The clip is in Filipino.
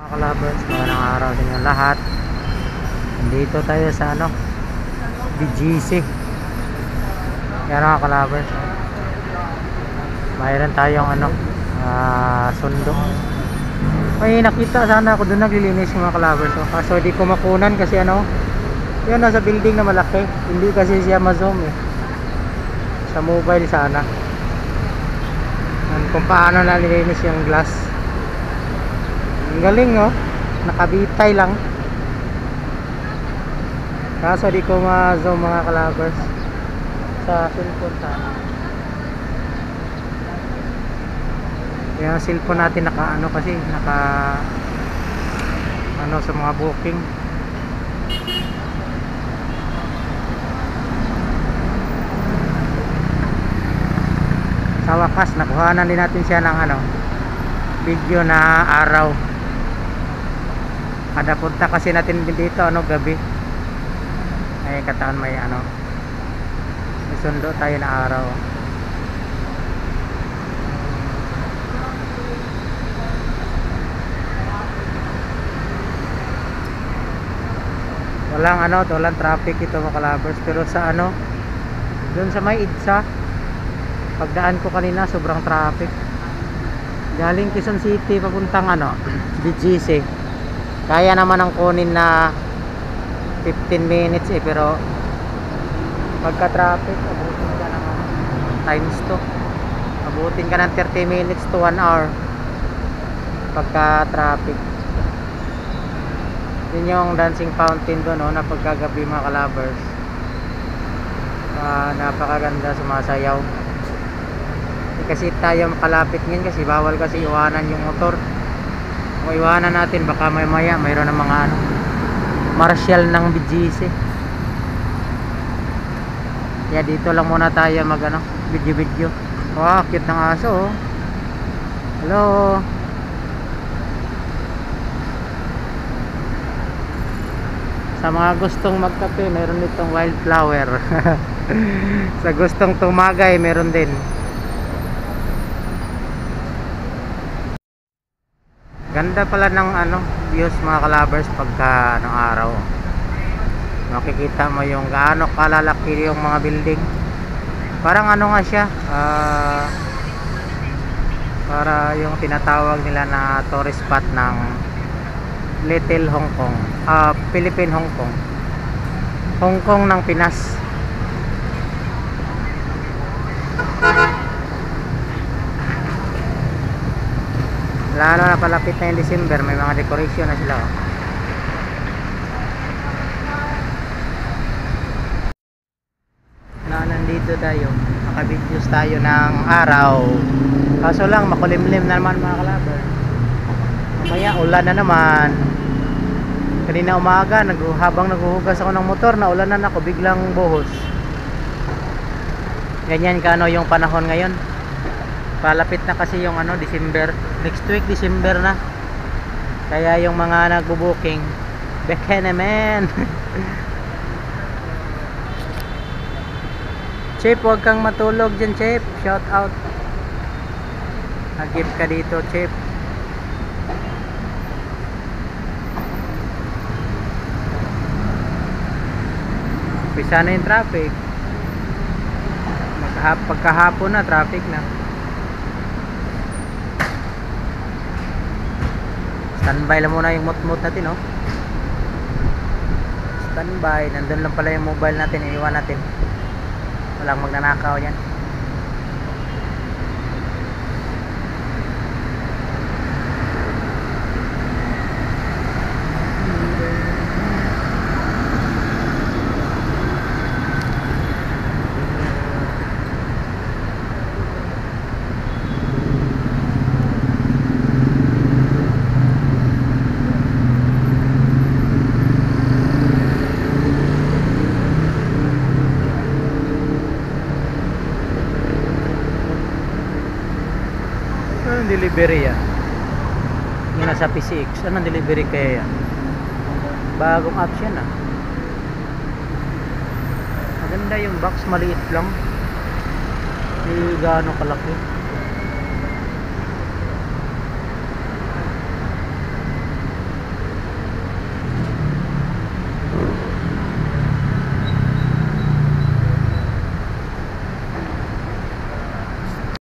Mga kalabers, magandang araw sa inyo lahat. Dito tayo sa BGC. Yan mga kalabers. Mayroon tayong sundo. May nakita sana ako doon naglilinis yung mga kalabers. Kaso di ko makunan kasi yun nasa building na malaki. Hindi kasi siya ma-zoom eh. Sa mobile sana. Kung paano nalilinis yung glass. Ang galing nakabitay lang. Kaso di ko ma-zoom mga kalabers sa cellphone sana. Yung cellphone natin naka sa mga booking. Sa wakas nakuhanan din natin siya ng video na araw. Kada punta kasi natin dito gabi. Ay kataan may sundo tayo na araw. Walang traffic ito mga kalabers, pero sa doon sa may EDSA pagdaan ko kanina sobrang traffic. Galing Quezon City papuntang BGC. Kaya naman ang kunin na 15 minutes pero pagka traffic abutin ka ng times 2. Abutin ka ng 30 minutes to 1 hour pagka traffic. Yun yung dancing fountain doon na pagkagabi mga kalabers. Napakaganda, sumasayaw. Kasi tayo makalapit ngayon kasi bawal kasi iwanan yung motor. Kung iwanan natin baka maya mayroon ng mga marshal ng BGC. Kaya dito lang muna tayo mag video. Wow, cute ng aso. Hello. Sa mga gustong magkape, meron ditong wildflower. Sa gustong tumagay, meron din. Ganda pala ng views mga kalabers pagka araw. Makikita mo yung gaano kalalaki yung mga building. Parang nga siya, para yung tinatawag nila na tourist spot ng Little Hong Kong, Philippine Hong Kong, Hong Kong ng Pinas. Lalo na palapit na yung December, may mga decoration na sila nandito tayo, naka-videos tayo ng araw. Kaso lang makulimlim naman mga kalaber. Mamaya ulan na naman. Kanina umaga habang naghuhugas ako ng motor, naulanan ako, biglang buhos. Ganyan yung panahon ngayon. Palapit na kasi yung December. Next week December na. Kaya yung mga nagbo-booking, beke naman. Chip, huwag kang matulog dyan, Chip. Shout out. Nag-gift ka dito, Chip. Pisa na yung traffic. Pagkahapon na, traffic na. Standby lang muna yung mut-mut natin, Standby. Nandun lang pala yung mobile natin. Iiwan natin. Walang magnanakaw yan. Anong delivery yan? Yung nasa PCX. Anong delivery kaya yan? Bagong option Maganda yung box, maliit lang. Hindi gaano kalaki.